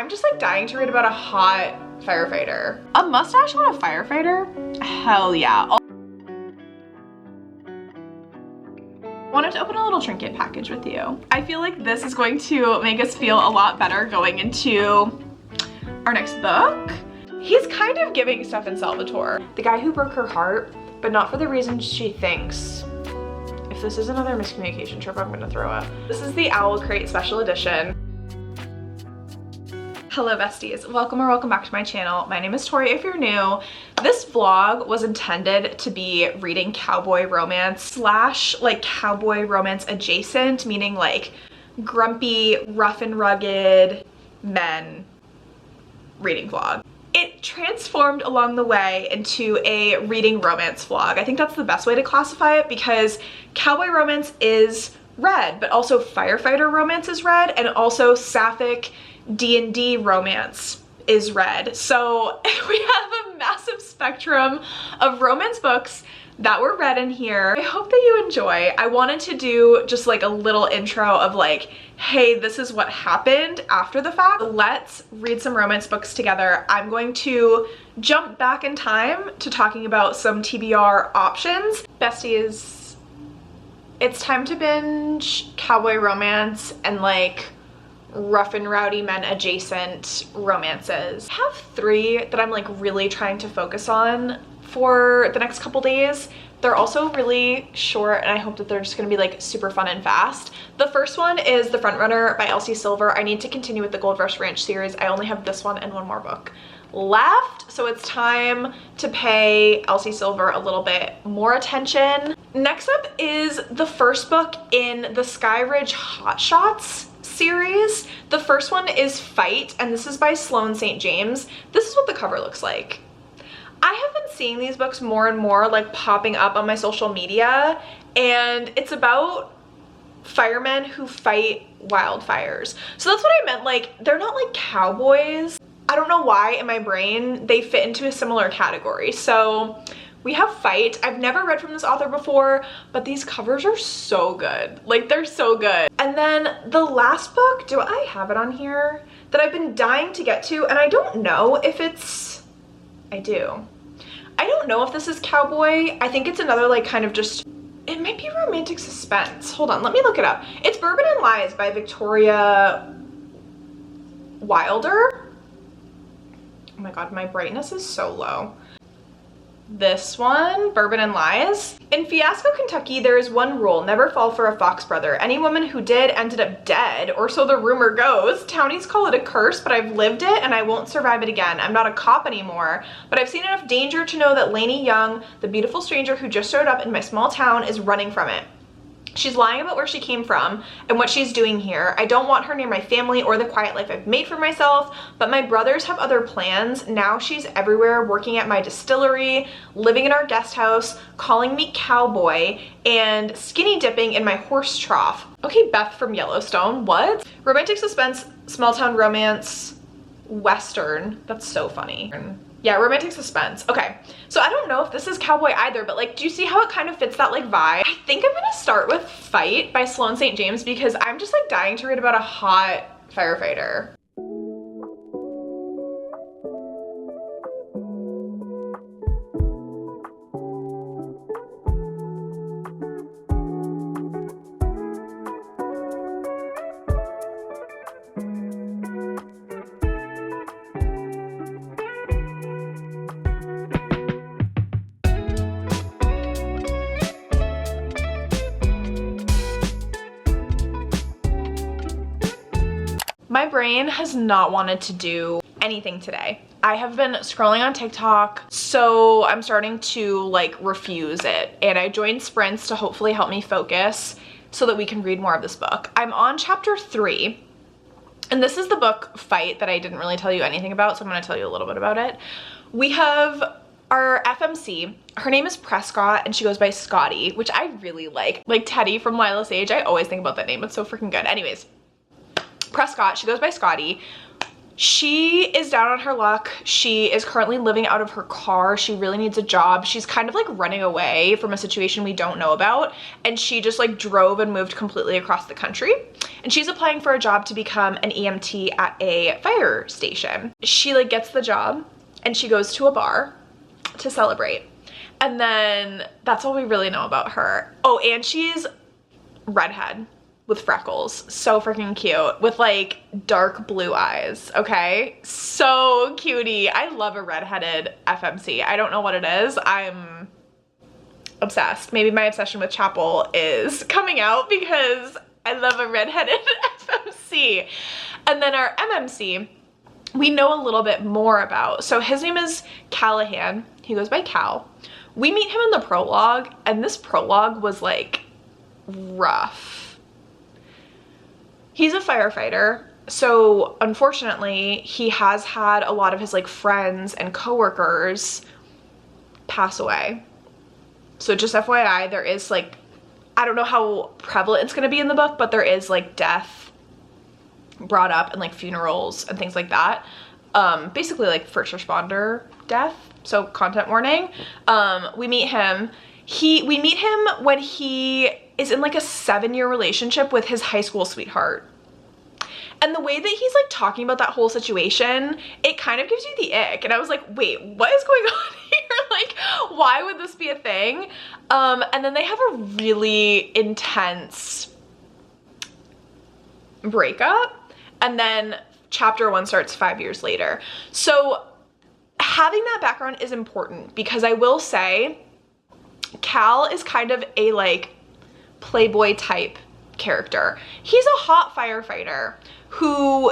I'm just like dying to read about a hot firefighter. A mustache on a firefighter? Hell yeah. Wanted to open a little trinket package with you. I feel like this is going to make us feel a lot better going into our next book. He's kind of giving Stefan Salvatore, the guy who broke her heart, but not for the reasons she thinks. If this is another miscommunication trip, I'm gonna throw up. This is the Owl Crate Special Edition. Hello besties, welcome or welcome back to my channel. My name is Tori if you're new. This vlog was intended to be reading cowboy romance slash like cowboy romance adjacent, meaning like grumpy, rough and rugged men reading vlog. It transformed along the way into a reading romance vlog. I think that's the best way to classify it because cowboy romance is read, but also firefighter romance is read, and also sapphic D&D romance is read. So we have a massive spectrum of romance books that were read in here. I hope that you enjoy. I wanted to do just like a little intro of like, hey, this is what happened after the fact. Let's read some romance books together. I'm going to jump back in time to talking about some TBR options. Besties, it's time to binge cowboy romance and like rough and rowdy men adjacent romances. I have three that I'm like really trying to focus on for the next couple days. They're also really short and I hope that they're just gonna be like super fun and fast. The first one is The Frontrunner by Elsie Silver. I need to continue with the Gold Rush Ranch series. I only have this one and one more book left, so it's time to pay Elsie Silver a little bit more attention. Next up is the first book in the Sky Ridge Hot Shots series. The first one is Fight, and this is by Sloane St. James. This is what the cover looks like. I have been seeing these books more and more like popping up on my social media, and it's about firemen who fight wildfires. So that's what I meant, like they're not like cowboys. I don't know why in my brain they fit into a similar category. So we have Fight. I've never read from this author before, but these covers are so good. Like they're so good. And then the last book, do I have it on here? That I've been dying to get to, and I don't know if it's, I do. I don't know if this is cowboy. I think it's another like kind of just, it might be romantic suspense. Hold on, let me look it up. It's Bourbon and Lies by Victoria Wilder. Oh my god, my brightness is so low. This one, Bourbon and Lies. In Fiasco, Kentucky, there is one rule: never fall for a fox brother. Any woman who did ended up dead, or so the rumor goes. Townies call it a curse, but I've lived it and I won't survive it again. I'm not a cop anymore, but I've seen enough danger to know that Lainey Young, the beautiful stranger who just showed up in my small town, is running from it. She's lying about where she came from and what she's doing here. I don't want her near my family or the quiet life I've made for myself, but my brothers have other plans. Now she's everywhere, working at my distillery, living in our guest house, calling me cowboy, and skinny dipping in my horse trough. Okay, Beth from Yellowstone, what? Romantic suspense, small town romance, Western. That's so funny. Yeah, romantic suspense. Okay, so I don't know if this is cowboy either, but like, do you see how it kind of fits that like vibe? I think I'm gonna start with Fight by Sloane St. James because I'm just like dying to read about a hot firefighter. My brain has not wanted to do anything today. I have been scrolling on TikTok, so I'm starting to like refuse it. And I joined sprints to hopefully help me focus so that we can read more of this book. I'm on chapter 3, and this is the book Fight that I didn't really tell you anything about, so I'm gonna tell you a little bit about it. We have our FMC. Her name is Prescott and she goes by Scotty, which I really like. Like Teddy from Lila's Age, I always think about that name. It's so freaking good. Anyways, Prescott, she goes by Scotty. She is down on her luck. She is currently living out of her car. She really needs a job. She's kind of like running away from a situation we don't know about. And she just like drove and moved completely across the country. And she's applying for a job to become an EMT at a fire station. She like gets the job and she goes to a bar to celebrate. And then that's all we really know about her. Oh, and she's redhead with freckles. So freaking cute. With like dark blue eyes, okay? So cutie. I love a redheaded FMC. I don't know what it is. I'm obsessed. Maybe my obsession with Chapel is coming out because I love a redheaded FMC. And then our MMC, we know a little bit more about. So his name is Callahan. He goes by Cal. We meet him in the prologue, and this prologue was like rough. He's a firefighter, so unfortunately he has had a lot of his like friends and coworkers pass away. So just FYI, there is like, I don't know how prevalent it's gonna be in the book, but there is like death brought up and like funerals and things like that. Basically like first responder death, so content warning. We meet him. We meet him when he is in like a 7-year relationship with his high school sweetheart. And the way that he's like talking about that whole situation, it kind of gives you the ick. And I was like, wait, what is going on here? Like, why would this be a thing? And then they have a really intense breakup. And then chapter 1 starts 5 years later. So having that background is important because I will say Cal is kind of a like playboy type character. He's a hot firefighter who,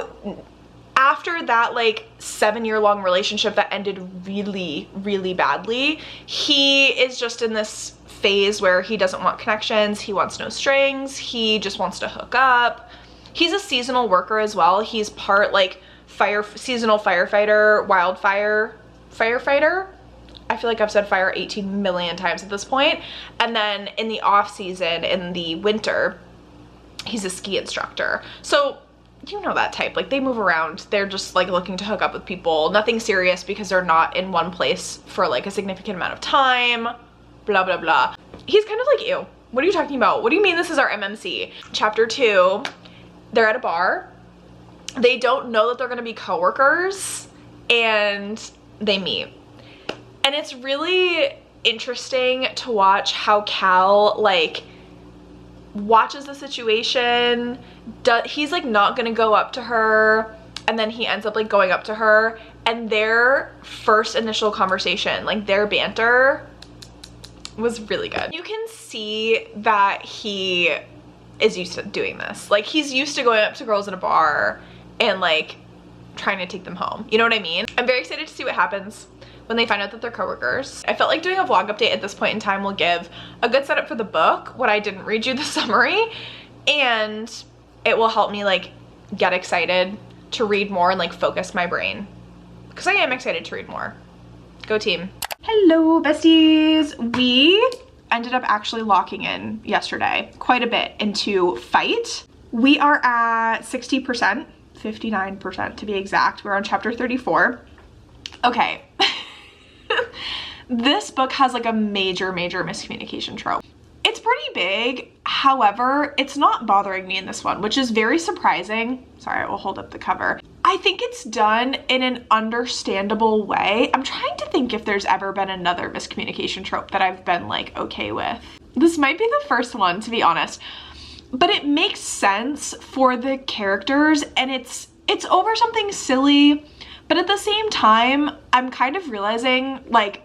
after that like 7-year-long relationship that ended really, really badly, he is just in this phase where he doesn't want connections, he wants no strings, he just wants to hook up. He's a seasonal worker as well. He's part like seasonal firefighter, wildfire firefighter. I feel like I've said fire 18 million times at this point. And then in the off season, in the winter, he's a ski instructor. So you know that type, like they move around. They're just like looking to hook up with people. Nothing serious because they're not in one place for like a significant amount of time, blah, blah, blah. He's kind of like, ew, what are you talking about? What do you mean this is our MMC? Chapter 2, they're at a bar. They don't know that they're gonna be coworkers and they meet. And it's really interesting to watch how Cal like watches the situation. He's like not gonna go up to her, and then he ends up like going up to her, and their first initial conversation, like their banter was really good. You can see that he is used to doing this. Like he's used to going up to girls in a bar and like trying to take them home. You know what I mean? I'm very excited to see what happens when they find out that they're coworkers. I felt like doing a vlog update at this point in time will give a good setup for the book when I didn't read you the summary, and it will help me like get excited to read more and like focus my brain, because I am excited to read more. Go team. Hello besties. We ended up actually locking in yesterday quite a bit into Fight. We are at 60%, 59% to be exact. We're on chapter 34. Okay. This book has like a major miscommunication trope. It's pretty big, however, it's not bothering me in this one, which is very surprising. Sorry, I will hold up the cover. I think it's done in an understandable way. I'm trying to think if there's ever been another miscommunication trope that I've been like okay with. This might be the first one, to be honest, but it makes sense for the characters, and it's over something silly, but at the same time, I'm kind of realizing like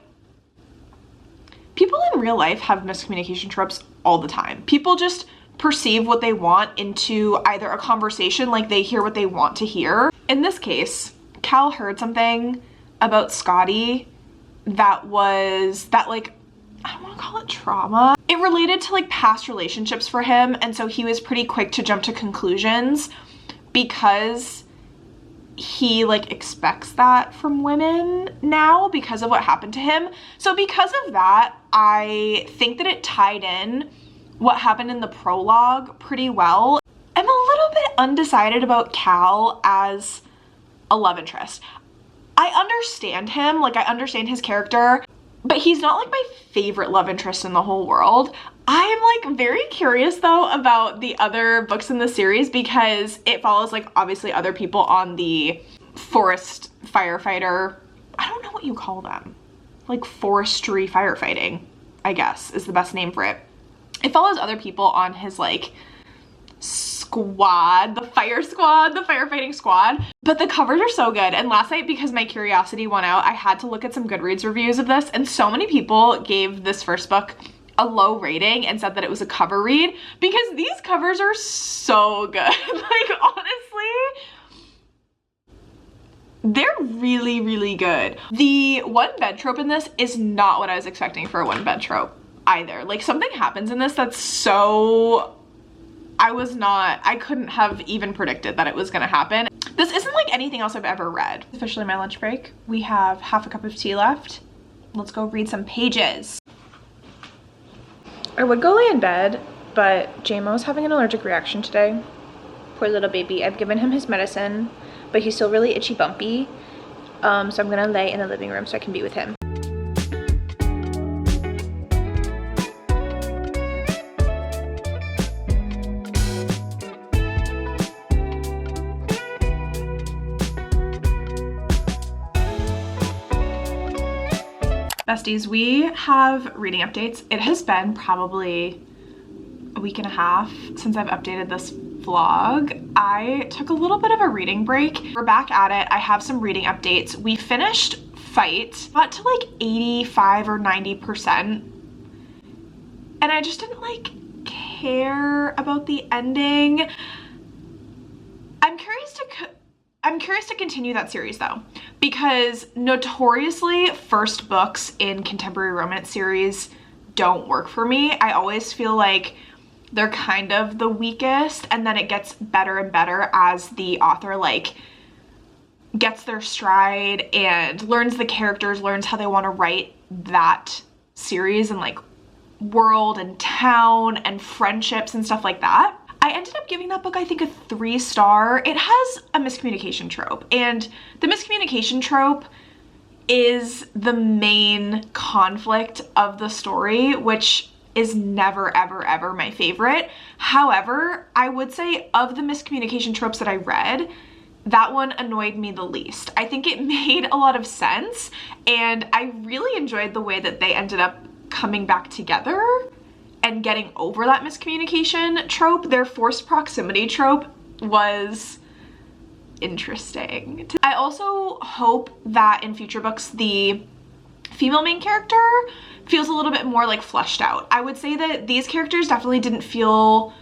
people in real life have miscommunication tropes all the time. People just perceive what they want into either a conversation, like they hear what they want to hear. In this case, Cal heard something about Scotty that like, I don't want to call it trauma. It related to like past relationships for him, and so he was pretty quick to jump to conclusions because he like expects that from women now because of what happened to him. So because of that, I think that it tied in what happened in the prologue pretty well. I'm a little bit undecided about Cal as a love interest. I understand him, like I understand his character, but he's not like my favorite love interest in the whole world. I am like very curious though about the other books in the series because it follows like obviously other people on the forest firefighter. I don't know what you call them. Like forestry firefighting, I guess is the best name for it. It follows other people on his like squad, the firefighting squad. But the covers are so good. And last night, because my curiosity won out, I had to look at some Goodreads reviews of this, and so many people gave this first book a low rating and said that it was a cover read because these covers are so good. Like honestly, they're really, really good. The one bed trope in this is not what I was expecting for a one bed trope either. Like something happens in this that's so, I couldn't have even predicted that it was gonna happen. This isn't like anything else I've ever read. Officially my lunch break. We have half a cup of tea left. Let's go read some pages. I would go lay in bed, but JMO's having an allergic reaction today. Poor little baby. I've given him his medicine, but he's still really itchy bumpy. So I'm gonna lay in the living room so I can be with him. Besties, we have reading updates. It has been probably a week and a half since I've updated this vlog. I took a little bit of a reading break. We're back at it. I have some reading updates. We finished Fight, got to like 85 or 90%, and I just didn't like care about the ending. I'm curious to continue that series though, because notoriously first books in contemporary romance series don't work for me. I always feel like they're kind of the weakest, and then it gets better and better as the author like gets their stride and learns the characters, learns how they want to write that series and like world and town and friendships and stuff like that. I ended up giving that book, I think, a 3-star. It has a miscommunication trope, and the miscommunication trope is the main conflict of the story, which is never, ever, ever my favorite. However, I would say of the miscommunication tropes that I read, that one annoyed me the least. I think it made a lot of sense, and I really enjoyed the way that they ended up coming back together and getting over that miscommunication trope. Their forced proximity trope was interesting. I also hope that in future books the female main character feels a little bit more like fleshed out. I would say that these characters definitely didn't feel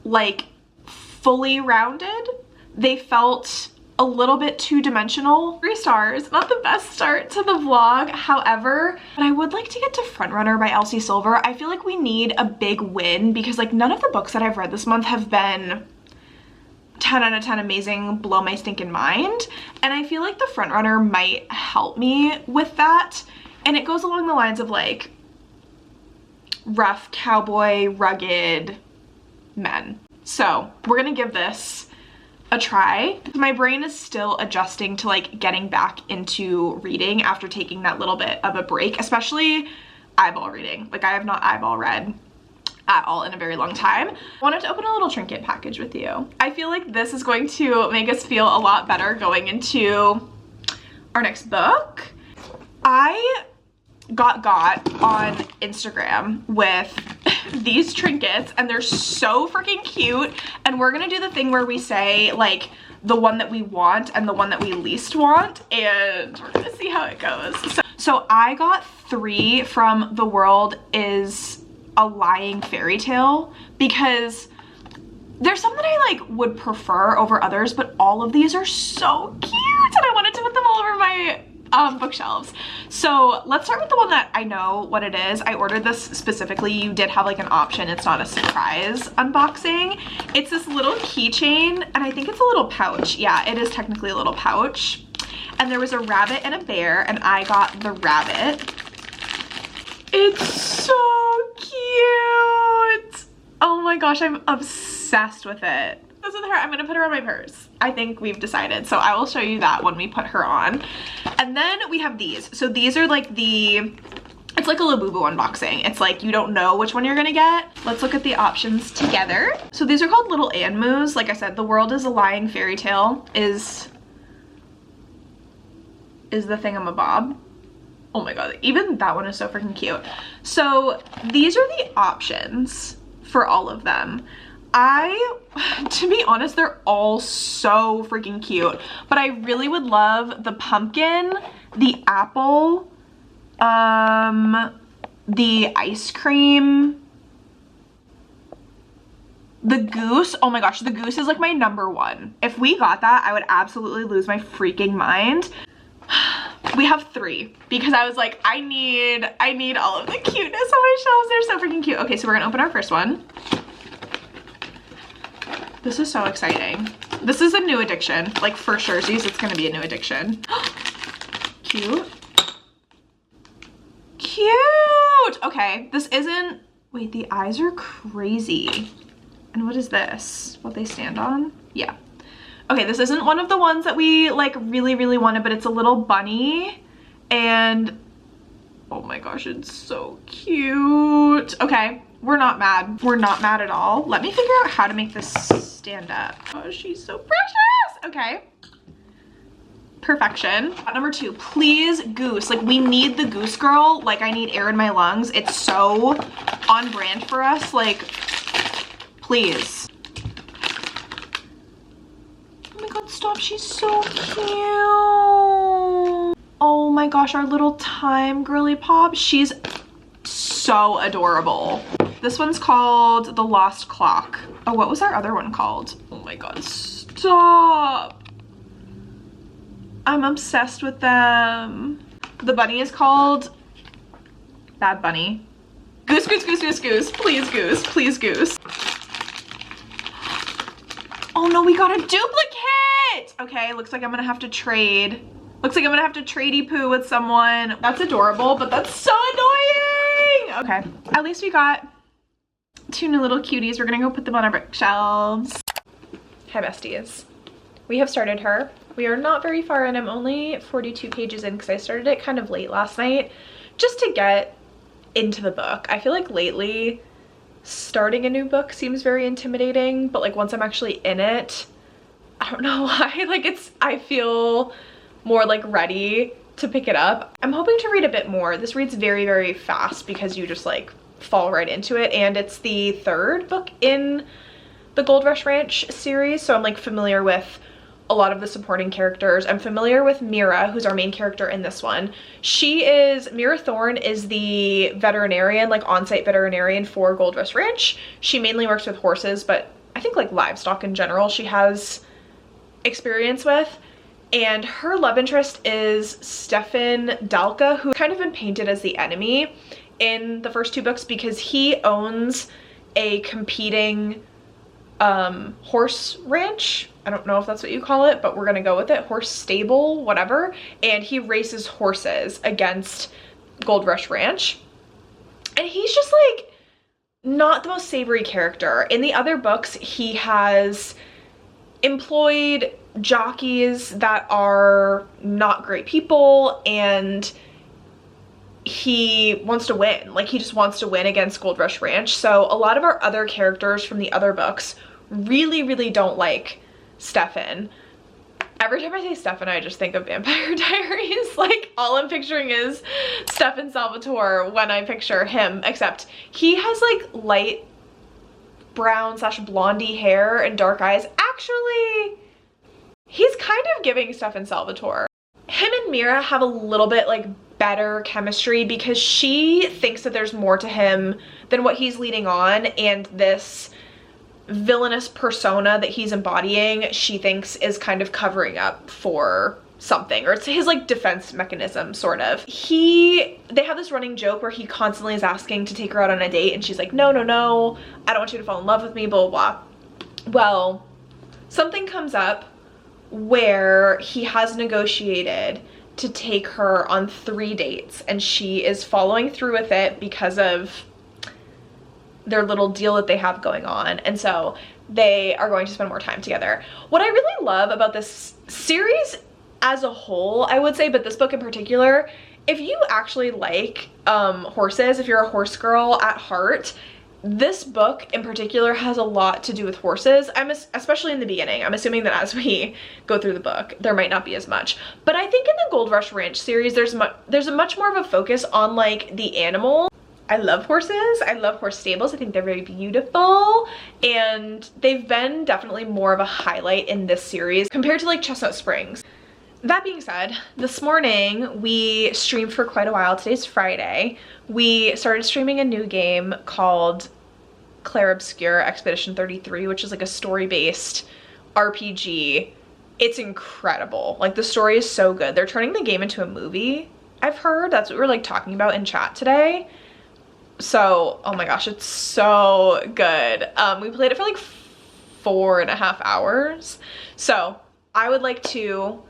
like fully rounded. They felt a little bit two-dimensional. 3 stars, not the best start to the vlog, however, but I would like to get to Frontrunner by Elsie Silver. I feel like we need a big win because like none of the books that I've read this month have been 10 out of 10 amazing, blow my stinking mind, and I feel like the Frontrunner might help me with that. And it goes along the lines of like rough cowboy, rugged men. So we're gonna give this a try. My brain is still adjusting to like getting back into reading after taking that little bit of a break, especially eyeball reading. Like I have not eyeball read at all in a very long time. I wanted to open a little trinket package with you. I feel like this is going to make us feel a lot better going into our next book. I got on Instagram with these trinkets, and they're so freaking cute, and we're gonna do the thing where we say like the one that we want and the one that we least want, and we're gonna see how it goes. So I got 3 from The World Is a Lying Fairy Tale because there's some that I like would prefer over others, but all of these are so cute and I wanted to put them all over my bookshelves. So let's start with the one that I know what it is. I ordered this specifically. You did have like an option. It's not a surprise unboxing. It's this little keychain, and I think it's a little pouch. Yeah, it is technically a little pouch. And there was a rabbit and a bear, and I got the rabbit. It's so cute. Oh my gosh, I'm obsessed with it. This is her. I'm gonna put her on my purse. I think we've decided. So I will show you that when we put her on. And then we have these. So these are like it's like a Labubu unboxing. It's like you don't know which one you're gonna get. Let's look at the options together. So these are called Little Anmus. Like I said, the world is a lying fairy tale is the thingamabob. Oh my god, even that one is so freaking cute. So these are the options for all of them. To be honest, they're all so freaking cute, but I really would love the pumpkin, the apple, the ice cream, the goose. Oh my gosh, the goose is like my #1. If we got that, I would absolutely lose my freaking mind. We have 3 because I was like, I need all of the cuteness on my shelves. They're so freaking cute. Okay, so we're gonna open our first one. This is so exciting. This is a new addiction. Like for sure, it's gonna be a new addiction. Cute. Cute! Okay, this isn't, wait, the eyes are crazy. And what is this? What they stand on? Yeah. Okay, this isn't one of the ones that we like really wanted, but it's a little bunny and oh my gosh, it's so cute. Okay, we're not mad. We're not mad at all. Let me figure out how to make this stand up. Oh, she's so precious. Okay. Perfection. #2, please goose. Like we need the goose girl. Like I need air in my lungs. It's so on brand for us. Like, please. Oh my god, stop. She's so cute. Oh my gosh, our little time girly pop. She's so adorable. This one's called The Lost Clock. Oh, what was our other one called? Oh my god, stop. I'm obsessed with them. The bunny is called Bad Bunny. Goose, goose, goose, goose, goose. Please goose, please goose. Oh no, we got a duplicate. Okay, looks like I'm gonna have to trade. Looks like I'm gonna have to tradey poo with someone. That's adorable, but that's so annoying. Okay, at least we got 2 new little cuties. We're gonna go put them on our bookshelves. Hi besties. We have started her. We are not very far in. I'm only 42 pages in because I started it kind of late last night just to get into the book. I feel like lately starting a new book seems very intimidating, but like once I'm actually in it, I don't know why, like I feel more like ready to pick it up. I'm hoping to read a bit more. This reads very fast because you just like fall right into it, and it's the 3rd book in the Gold Rush Ranch series, so I'm like familiar with a lot of the supporting characters. I'm familiar with Mira, who's our main character in this one. Mira Thorne is the veterinarian, like on-site veterinarian for Gold Rush Ranch. She mainly works with horses, but I think like livestock in general she has experience with. And her love interest is Stefan Dalka, who's kind of been painted as the enemy in the first 2 books because he owns a competing horse ranch. I don't know if that's what you call it, but we're gonna go with it. Horse stable, whatever. And he races horses against Gold Rush Ranch. And he's just like not the most savory character. In the other books, he has employed jockeys that are not great people, and he wants to win. Like he just wants to win against Gold Rush Ranch. So a lot of our other characters from the other books really don't like Stefan. Every time I say Stefan, I just think of Vampire Diaries. Like all I'm picturing is Stefan Salvatore when I picture him, except he has like light brown / blondie hair and dark eyes. Actually, he's kind of giving Stefan Salvatore. Him and Mira have a little bit like better chemistry because she thinks that there's more to him than what he's leading on, and this villainous persona that he's embodying she thinks is kind of covering up for something, or it's his like defense mechanism sort of. They have this running joke where he constantly is asking to take her out on a date and she's like, no, I don't want you to fall in love with me, blah blah. Well, something comes up where he has negotiated to take her on 3 dates and she is following through with it because of their little deal that they have going on. And so they are going to spend more time together. What I really love about this series as a whole, I would say, but this book in particular, if you actually like horses, if you're a horse girl at heart, this book in particular has a lot to do with horses. Especially in the beginning. I'm assuming that as we go through the book, there might not be as much. But I think in the Gold Rush Ranch series, there's a much more of a focus on like the animal. I love horses. I love horse stables. I think they're very beautiful, and they've been definitely more of a highlight in this series compared to like Chestnut Springs. That being said, this morning we streamed for quite a while. Today's Friday. We started streaming a new game called Clair Obscur Expedition 33, which is like a story-based RPG. It's incredible. Like, the story is so good. They're turning the game into a movie, I've heard. That's what we were like talking about in chat today. So, oh my gosh, it's so good. We played it for like 4.5 hours. So I would like to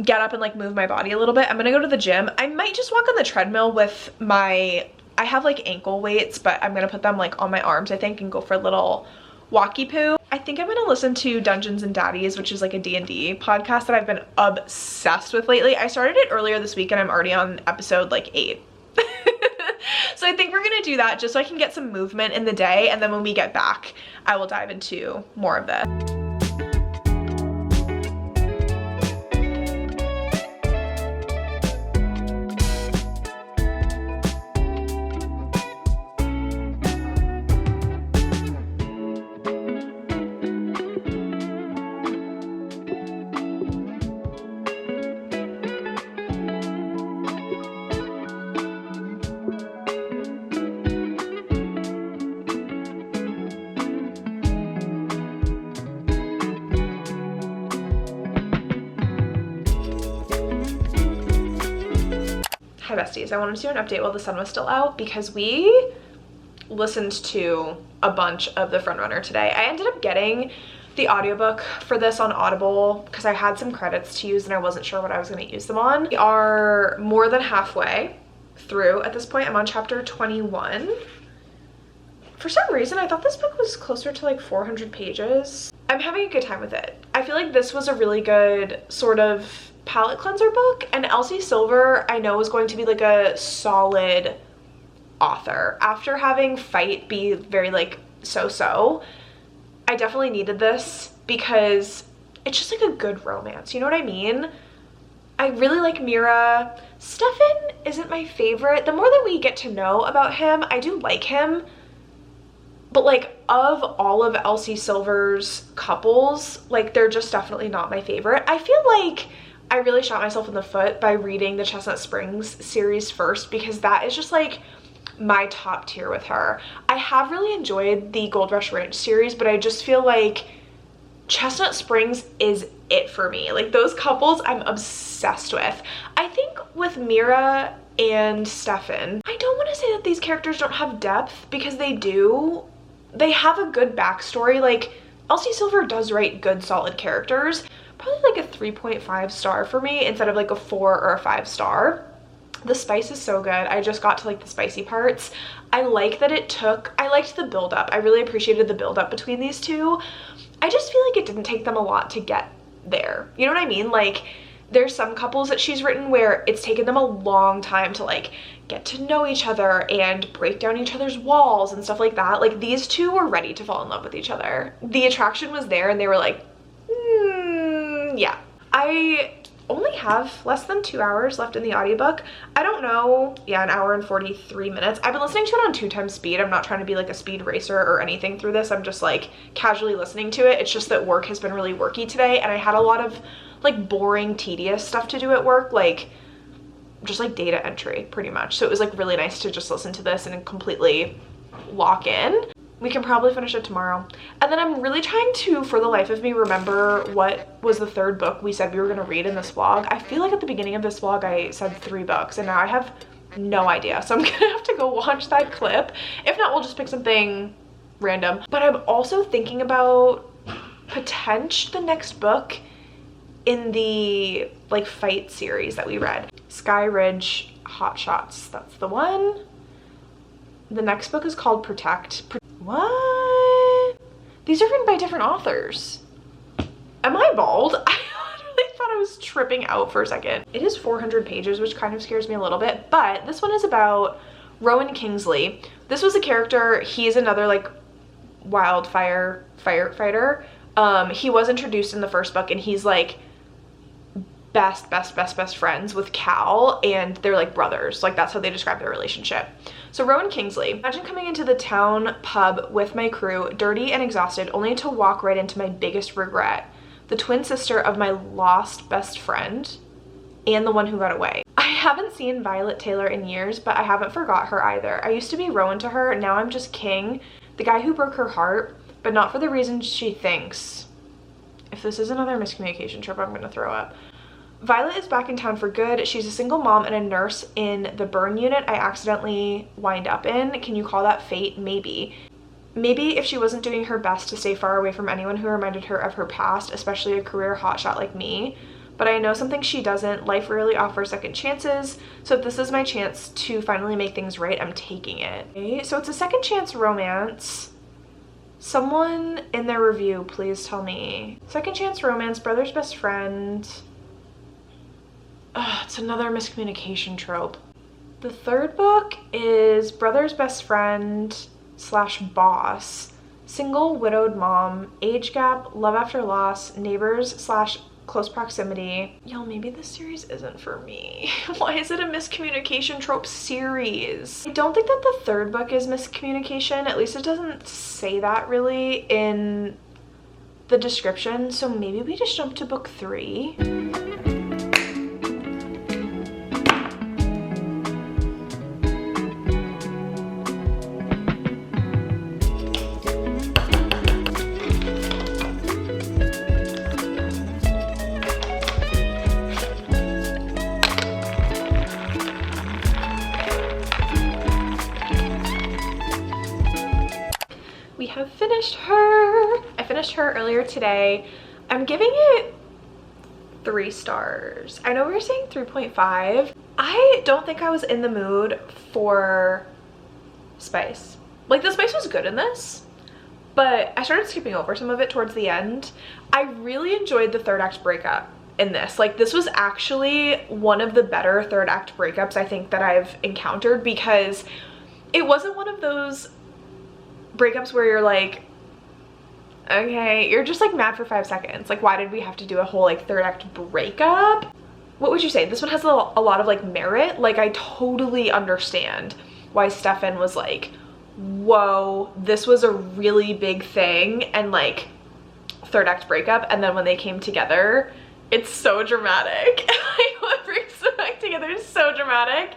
get up and like move my body a little bit. I'm gonna go to the gym. I might just walk on the treadmill with I have like ankle weights, but I'm gonna put them like on my arms, I think, and go for a little walkie poo. I think I'm gonna listen to Dungeons and Daddies, which is like a D&D podcast that I've been obsessed with lately. I started it earlier this week and I'm already on episode like 8. So I think we're gonna do that just so I can get some movement in the day, and then when we get back, I will dive into more of this. Hi besties, I wanted to do an update while the sun was still out because we listened to a bunch of The Frontrunner today. I ended up getting the audiobook for this on Audible because I had some credits to use and I wasn't sure what I was going to use them on. We are more than halfway through at this point. I'm on chapter 21. For some reason, I thought this book was closer to like 400 pages. I'm having a good time with it. I feel like this was a really good sort of palette cleanser book, and Elsie Silver I know is going to be like a solid author. After having Fight be very like so-so, I definitely needed this because it's just like a good romance, you know what I mean? I really like Mira. Stefan isn't my favorite. The more that we get to know about him, I do like him, but like of all of Elsie Silver's couples, like they're just definitely not my favorite. I feel like I really shot myself in the foot by reading the Chestnut Springs series first because that is just like my top tier with her. I have really enjoyed the Gold Rush Ranch series, but I just feel like Chestnut Springs is it for me. Like those couples I'm obsessed with. I think with Mira and Stefan, I don't want to say that these characters don't have depth because they do. They have a good backstory. Like Elsie Silver does write good solid characters. Probably like a 3.5 star for me instead of like a 4 or a 5 star. The spice is so good. I just got to like the spicy parts. I like that I liked the build up. I really appreciated the build up between these two. I just feel like it didn't take them a lot to get there. You know what I mean? Like there's some couples that she's written where it's taken them a long time to like get to know each other and break down each other's walls and stuff like that. Like these two were ready to fall in love with each other. The attraction was there and they were like, yeah. I only have less than 2 hours left in the audiobook. I don't know. Yeah, 1 hour and 43 minutes. I've been listening to it on 2 times speed. I'm not trying to be like a speed racer or anything through this. I'm just like casually listening to it. It's just that work has been really worky today and I had a lot of like boring, tedious stuff to do at work, like just like data entry pretty much. So it was like really nice to just listen to this and completely lock in. We can probably finish it tomorrow. And then I'm really trying to, for the life of me, remember what was the 3rd book we said we were gonna read in this vlog. I feel like at the beginning of this vlog I said 3 books and now I have no idea. So I'm gonna have to go watch that clip. If not, we'll just pick something random. But I'm also thinking about the next book in the like Fight series that we read. Sky Ridge Hot Shots, that's the one. The next book is called Protect. What? These are written by different authors. Am I bald? I literally thought I was tripping out for a second. It is 400 pages, which kind of scares me a little bit, but this one is about Rowan Kingsley. This was a character, he is another like wildfire firefighter. He was introduced in the first book, and he's like best friends with Cal, and they're like brothers. Like, that's how they describe their relationship. So Rowan Kingsley: imagine coming into the town pub with my crew, dirty and exhausted, only to walk right into my biggest regret, the twin sister of my lost best friend and the one who got away. I haven't seen Violet Taylor in years, but I haven't forgot her either. I used to be Rowan to her, now I'm just King, the guy who broke her heart, but not for the reasons she thinks. If this is another miscommunication trip, I'm gonna throw up. Violet is back in town for good. She's a single mom and a nurse in the burn unit I accidentally wind up in. Can you call that fate? Maybe. Maybe if she wasn't doing her best to stay far away from anyone who reminded her of her past, especially a career hotshot like me. But I know something she doesn't. Life rarely offers second chances. So if this is my chance to finally make things right, I'm taking it. Okay, so it's a second chance romance. Someone in their review, please tell me. Second chance romance, brother's best friend. Ugh, it's another miscommunication trope. The third book is brother's best friend slash boss, single widowed mom, age gap, love after loss, neighbors slash close proximity. Yo, maybe this series isn't for me. Why is it a miscommunication trope series? I don't think that the third book is miscommunication. At least it doesn't say that really in the description. So maybe we just jump to book 3. We have finished her. I finished her earlier today. I'm giving it 3 stars. I know we were saying 3.5. I don't think I was in the mood for spice. Like, the spice was good in this, but I started skipping over some of it towards the end. I really enjoyed the third act breakup in this. Like, this was actually one of the better third act breakups I think that I've encountered, because it wasn't one of those breakups where you're like, okay, you're just like mad for 5 seconds. Like, why did we have to do a whole like third act breakup? What would you say? This one has a lot of like merit. Like, I totally understand why Stefan was like, whoa, this was a really big thing, and like third act breakup, and then when they came together, it's so dramatic. Like, what brings them back together is so dramatic,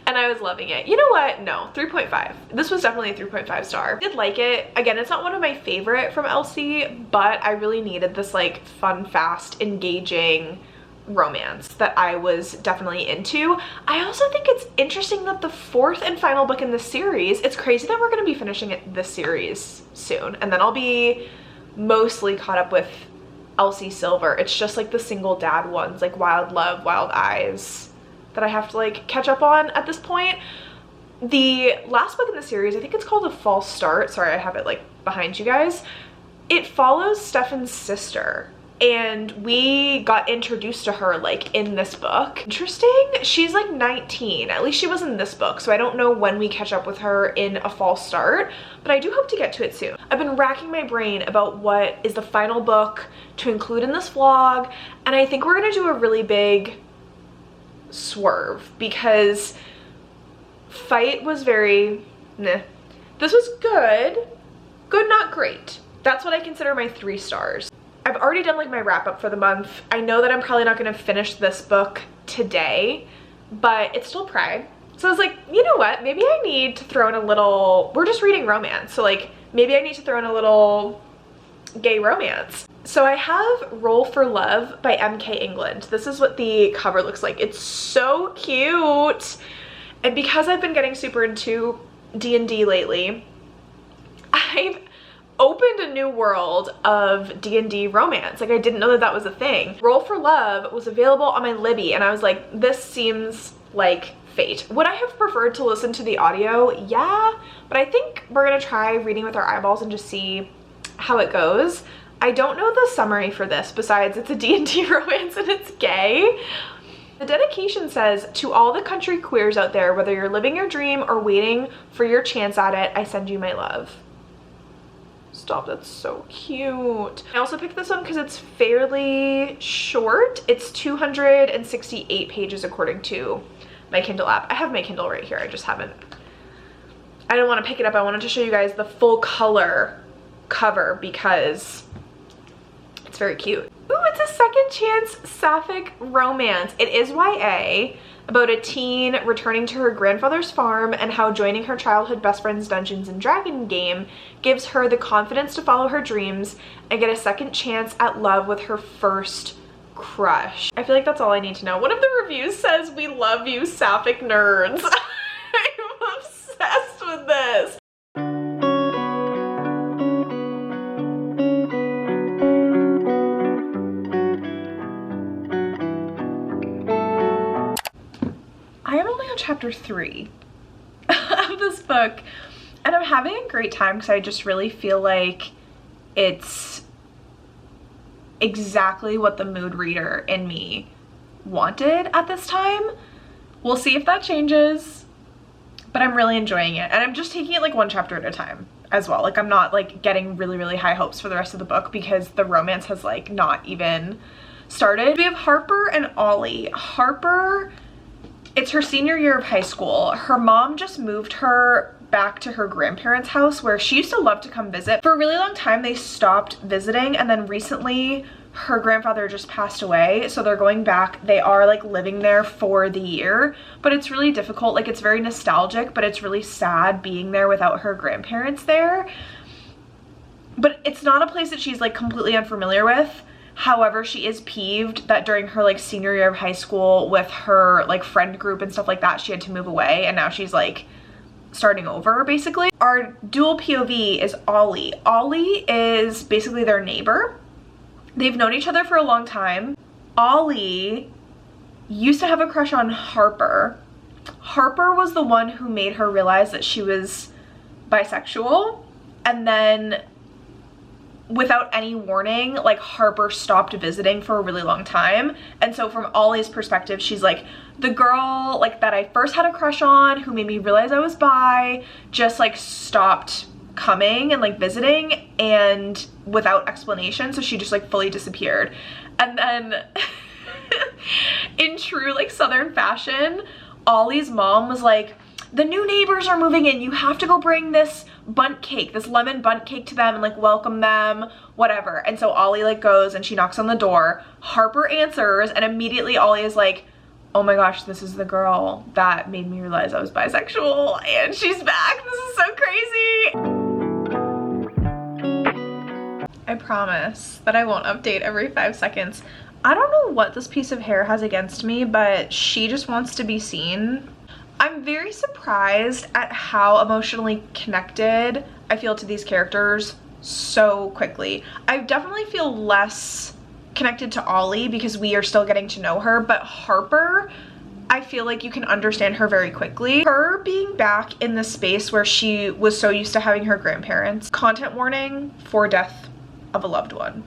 and I was loving it. You know what? No, 3.5. This was definitely a 3.5 star. I did like it. Again, it's not one of my favorite from Elsie, but I really needed this like fun, fast, engaging romance that I was definitely into. I also think it's interesting that the 4th and final book in this series, it's crazy that we're going to be finishing this series soon, and then I'll be mostly caught up with Elsie Silver. It's just like the single dad ones, like Wild Love, Wild Eyes, that I have to like catch up on at this point. The last book in the series, I think it's called A False Start. Sorry, I have it like behind you guys. It follows Stefan's sister, and we got introduced to her like in this book. Interesting. She's like 19, at least she was in this book, so I don't know when we catch up with her in A False Start, but I do hope to get to it soon. I've been racking my brain about what is the final book to include in this vlog, and I think we're gonna do a really big swerve, because Fight was very meh. This was good, not great. That's what I consider my 3 stars. I've already done like my wrap up for the month. I know that I'm probably not going to finish this book today, but it's still Pride. So I was like, you know what? Maybe I need to throw in a little, we're just reading romance, so like maybe I need to throw in a little gay romance. So I have Roll for Love by M.K. England. This is what the cover looks like. It's so cute. And because I've been getting super into D&D lately, I've opened a new world of D&D romance. Like, I didn't know that that was a thing. Roll for Love was available on my Libby, and I was like, this seems like fate. Would I have preferred to listen to the audio? Yeah, but I think we're gonna try reading with our eyeballs and just see how it goes. I don't know the summary for this besides it's a D&D romance and it's gay. The dedication says, "To all the country queers out there, whether you're living your dream or waiting for your chance at it, I send you my love." Stop, that's so cute. I also picked this one because it's fairly short. It's 268 pages according to my Kindle app. I have my Kindle right here, I just haven't. I didn't want to pick it up. I wanted to show you guys the full color cover because it's very cute. Ooh, it's a second chance sapphic romance. It is YA, about a teen returning to her grandfather's farm and how joining her childhood best friend's Dungeons and Dragon game gives her the confidence to follow her dreams and get a second chance at love with her first crush. I feel like that's all I need to know. One of the reviews says, "We love you, sapphic nerds." I'm obsessed with this. I am only on chapter 3 of this book and I'm having a great time because I just really feel like it's exactly what the mood reader in me wanted at this time. We'll see if that changes, but I'm really enjoying it and I'm just taking it like one chapter at a time as well. Like I'm not like getting really high hopes for the rest of the book because the romance has like not even started. We have Harper and Ollie. Harper, it's her senior year of high school. Her mom just moved her back to her grandparents' house where she used to love to come visit. For a really long time they stopped visiting and then recently her grandfather just passed away, so they're going back. They are like living there for the year, but it's really difficult. Like it's very nostalgic, but it's really sad being there without her grandparents there. But it's not a place that she's like completely unfamiliar with. However, she is peeved that during her like senior year of high school with her like friend group and stuff like that, she had to move away and now she's like starting over basically. Our dual POV is Ollie. Ollie is basically their neighbor. They've known each other for a long time. Ollie used to have a crush on Harper. Harper was the one who made her realize that she was bisexual, and then without any warning, like Harper stopped visiting for a really long time. And so from Ollie's perspective, she's like, the girl like that I first had a crush on who made me realize I was bi just like stopped coming and like visiting and without explanation, so she just like fully disappeared. And then in true like Southern fashion, Ollie's mom was like, the new neighbors are moving in, you have to go bring this bundt cake, this lemon bundt cake to them and like welcome them, whatever. And so Ollie like goes and she knocks on the door. Harper answers and immediately Ollie is like, oh my gosh, this is the girl that made me realize I was bisexual and she's back. This is so crazy. I promise that I won't update every 5 seconds. I don't know what this piece of hair has against me, but she just wants to be seen. I'm very surprised at how emotionally connected I feel to these characters so quickly. I definitely feel less connected to Ollie because we are still getting to know her, but Harper, I feel like you can understand her very quickly. Her being back in the space where she was so used to having her grandparents. Content warning for death of a loved one.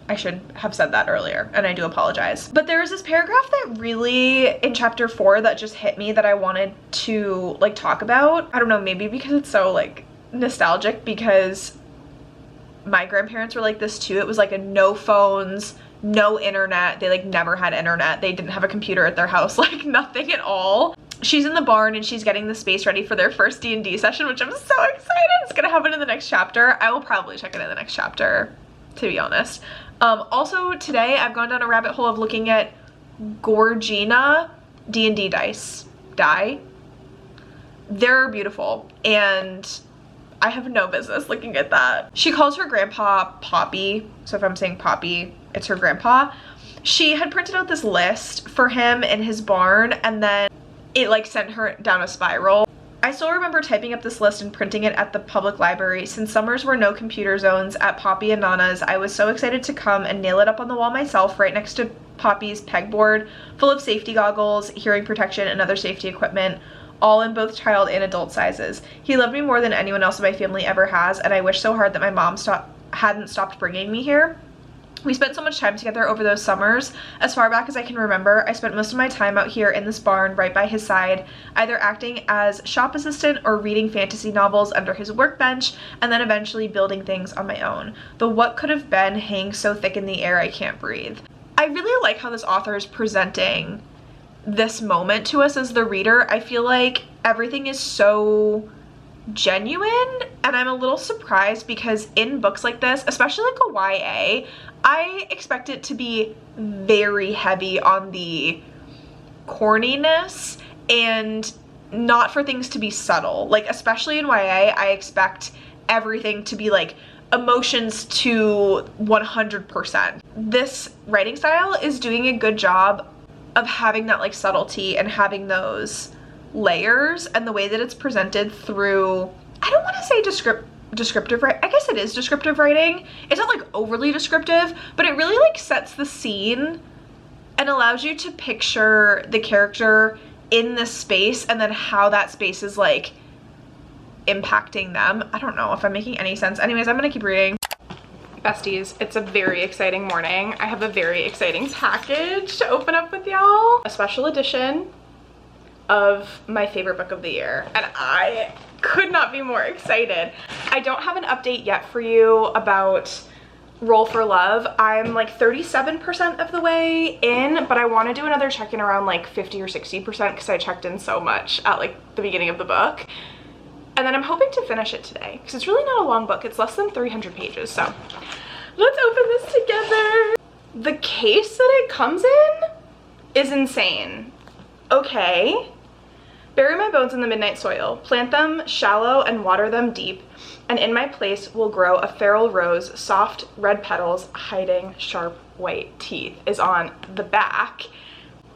I should have said that earlier and I do apologize. But there was this paragraph that really in chapter 4 that just hit me that I wanted to like talk about. I don't know, maybe because it's so like nostalgic because my grandparents were like this too. It was like a no phones, no internet. They like never had internet. They didn't have a computer at their house, like nothing at all. She's in the barn and she's getting the space ready for their first D&D session, which I'm so excited. It's gonna happen in the next chapter. I will probably check it in the next chapter, to be honest. Also today I've gone down a rabbit hole of looking at Gorgina D&D dice. They're beautiful and I have no business looking at that. She calls her grandpa Poppy, so if I'm saying Poppy, it's her grandpa. She had printed out this list for him in his barn and then it like sent her down a spiral. I still remember typing up this list and printing it at the public library. Since summers were no computer zones at Poppy and Nana's, I was so excited to come and nail it up on the wall myself right next to Poppy's pegboard, full of safety goggles, hearing protection, and other safety equipment. all in both child and adult sizes. He loved me more than anyone else in my family ever has, and I wish so hard that my mom hadn't stopped bringing me here. We spent so much time together over those summers. As far back as I can remember, I spent most of my time out here in this barn right by his side, either acting as shop assistant or reading fantasy novels under his workbench, and then eventually building things on my own. The what could have been hangs so thick in the air I can't breathe. I really like how this author is presenting this moment to us as the reader. I feel like everything is so genuine, and I'm a little surprised because in books like this, especially like a YA, I expect it to be very heavy on the corniness and not for things to be subtle. Like, especially in YA, I expect everything to be like emotions to 100%. This writing style is doing a good job of having that like subtlety and having those layers, and the way that it's presented through, I don't want to say descriptive writing. I guess it is descriptive writing. It's not like overly descriptive, but it really like sets the scene and allows you to picture the character in this space and then how that space is like impacting them. I don't know if I'm making any sense. Anyways, I'm gonna keep reading. Besties, it's a very exciting morning. I have a very exciting package to open up with y'all. A special edition of my favorite book of the year, and I could not be more excited. I don't have an update yet for you about Roll for Love. I'm like 37% of the way in, but I want to do another check-in around like 50 or 60% because I checked in so much at like the beginning of the book. And then I'm hoping to finish it today because it's really not a long book. It's less than 300 pages, so let's open this together. The case that it comes in is insane. Okay. Bury my bones in the midnight soil, plant them shallow and water them deep, and in my place will grow a feral rose, soft red petals hiding sharp white teeth, is on the back.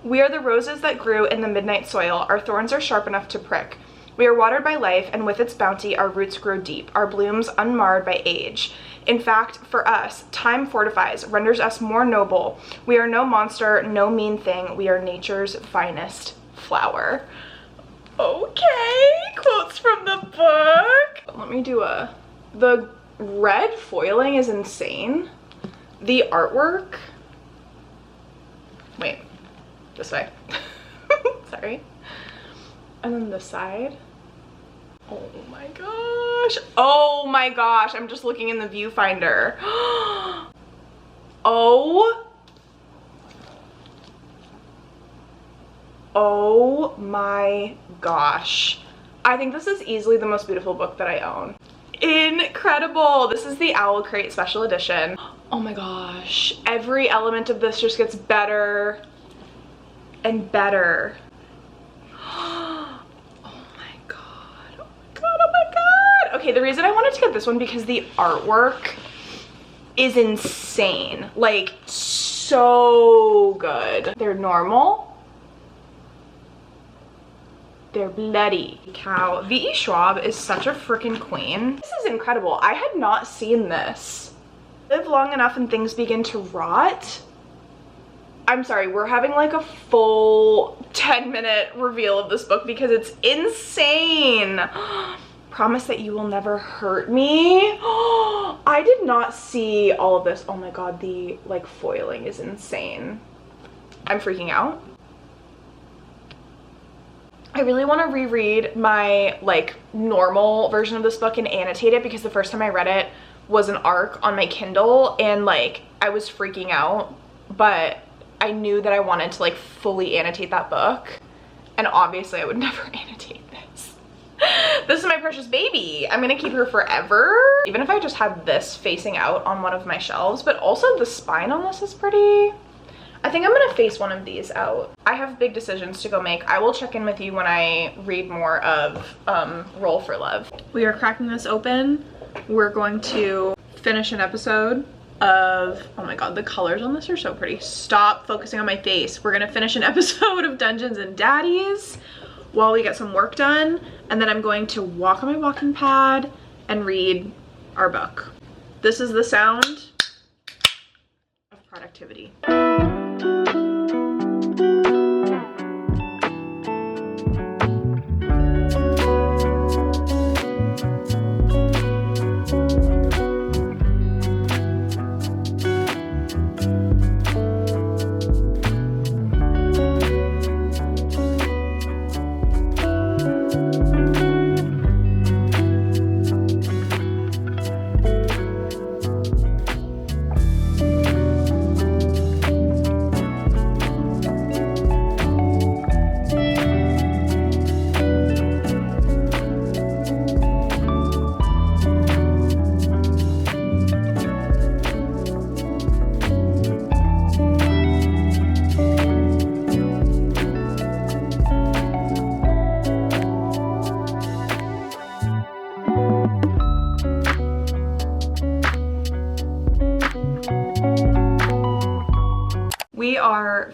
We are the roses that grew in the midnight soil. Our thorns are sharp enough to prick. We are watered by life, and with its bounty our roots grow deep, our blooms unmarred by age. In fact, for us, time fortifies, renders us more noble. We are no monster, no mean thing. We are nature's finest flower. Okay, quotes from the book. Let me do the red foiling is insane. The artwork, wait, this way. Sorry. And then the side. Oh my gosh. Oh my gosh, I'm just looking in the viewfinder. Oh my gosh. I think this is easily the most beautiful book that I own. Incredible. This is the Owl Crate Special Edition. Oh my gosh. Every element of this just gets better and better. Oh my god. Oh my god. Oh my god. Okay, the reason I wanted to get this one because the artwork is insane. Like, so good. They're normal. They're bloody. Cow. V.E. Schwab is such a freaking queen. This is incredible. I had not seen this. Live long enough and things begin to rot. I'm sorry, we're having like a full 10-minute reveal of this book because it's insane. Promise that you will never hurt me. I did not see all of this. Oh my god, the like foiling is insane. I'm freaking out. I really want to reread my like normal version of this book and annotate it because the first time I read it was an ARC on my Kindle and like I was freaking out, but I knew that I wanted to like fully annotate that book, and obviously I would never annotate this. This is my precious baby. I'm gonna keep her forever. Even if I just had this facing out on one of my shelves, but also the spine on this is pretty. I think I'm gonna face one of these out. I have big decisions to go make. I will check in with you when I read more of Roll for Love. We are cracking this open. We're going to finish an episode of, oh my god, the colors on this are so pretty. Stop focusing on my face. We're gonna finish an episode of Dungeons and Daddies while we get some work done, and then I'm going to walk on my walking pad and read our book. This is the sound of productivity.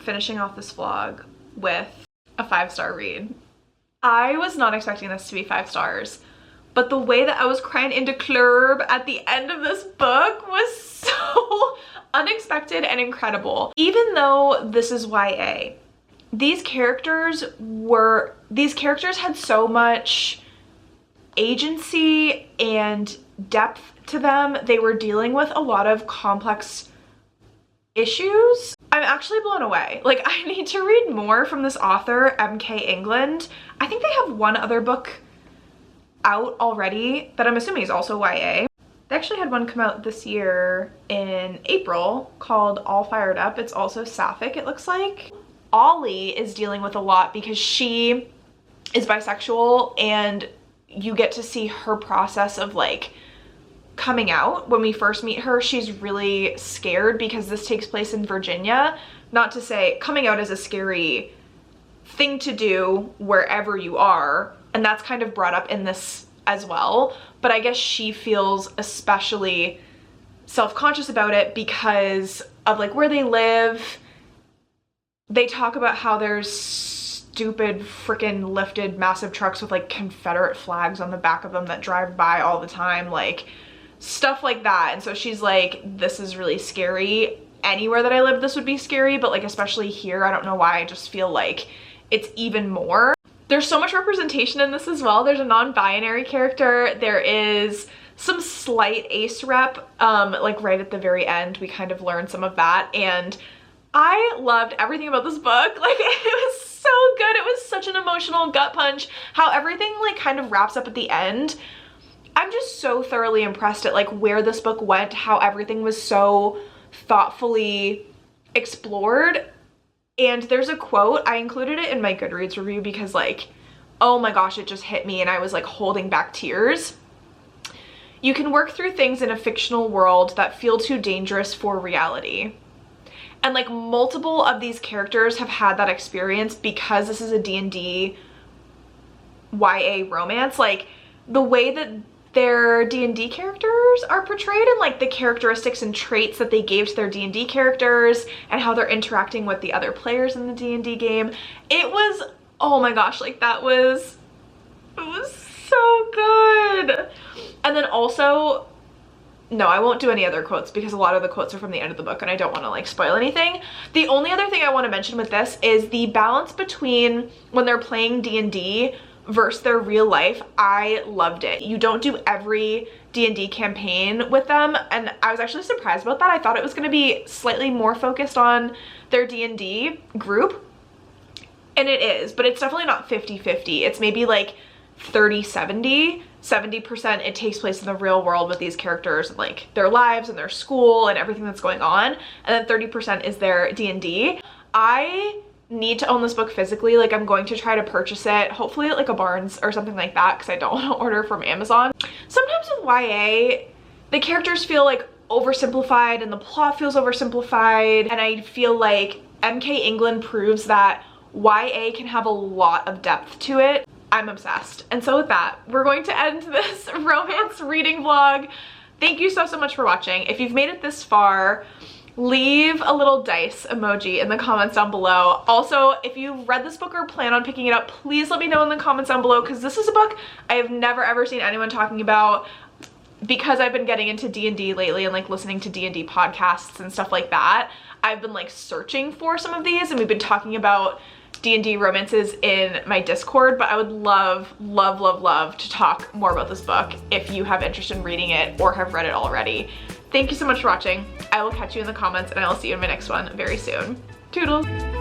finishing off this vlog with a 5-star read. I was not expecting this to be 5 stars, but the way that I was crying into club at the end of this book was so unexpected and incredible. Even though this is YA, these characters had so much agency and depth to them. They were dealing with a lot of complex issues. I'm actually blown away. Like, I need to read more from this author, M.K. England. I think they have one other book out already that I'm assuming is also YA. They actually had one come out this year in April called All Fired Up. It's also sapphic, it looks like. Ollie is dealing with a lot because she is bisexual, and you get to see her process of like coming out. When we first meet her, she's really scared because this takes place in Virginia. Not to say coming out is a scary thing to do wherever you are, and that's kind of brought up in this as well, but I guess she feels especially self-conscious about it because of like where they live. They talk about how there's stupid freaking lifted massive trucks with like Confederate flags on the back of them that drive by all the time, like stuff like that. And so she's like, this is really scary. Anywhere that I live, this would be scary, but like especially here, I don't know why, I just feel like it's even more. There's so much representation in this as well. There's a non-binary character. There is some slight ace rep, like right at the very end, we kind of learn some of that. And I loved everything about this book. Like, it was so good. It was such an emotional gut punch. How everything like kind of wraps up at the end. I'm just so thoroughly impressed at like where this book went, how everything was so thoughtfully explored. And there's a quote, I included it in my Goodreads review because like, oh my gosh, it just hit me and I was like holding back tears. You can work through things in a fictional world that feel too dangerous for reality. And like multiple of these characters have had that experience because this is a D&D YA romance. Like the way that their D&D characters are portrayed and like the characteristics and traits that they gave to their D&D characters and how they're interacting with the other players in the D&D game. It was, oh my gosh, like it was so good. And then also, no, I won't do any other quotes because a lot of the quotes are from the end of the book and I don't want to like spoil anything. The only other thing I want to mention with this is the balance between when they're playing D&D versus their real life. I loved it. You don't do every D&D campaign with them, and I was actually surprised about that. I thought it was going to be slightly more focused on their D&D group, and it is, but it's definitely not 50-50. It's maybe like 30-70. 70% it takes place in the real world with these characters and like their lives and their school and everything that's going on, and then 30% is their D&D. I need to own this book physically. Like, I'm going to try to purchase it, hopefully at like a Barnes or something like that, because I don't want to order from Amazon. Sometimes with YA, the characters feel like oversimplified and the plot feels oversimplified, and I feel like M.K. England proves that YA can have a lot of depth to it. I'm obsessed. And so with that, we're going to end this romance reading vlog. Thank you so much for watching. If you've made it this far, leave a little dice emoji in the comments down below. Also, if you've read this book or plan on picking it up, please let me know in the comments down below, because this is a book I have never ever seen anyone talking about, because I've been getting into D&D lately and like listening to D&D podcasts and stuff like that. I've been like searching for some of these, and we've been talking about D&D romances in my Discord, but I would love to talk more about this book if you have interest in reading it or have read it already. Thank you so much for watching. I will catch you in the comments, and I will see you in my next one very soon. Toodles!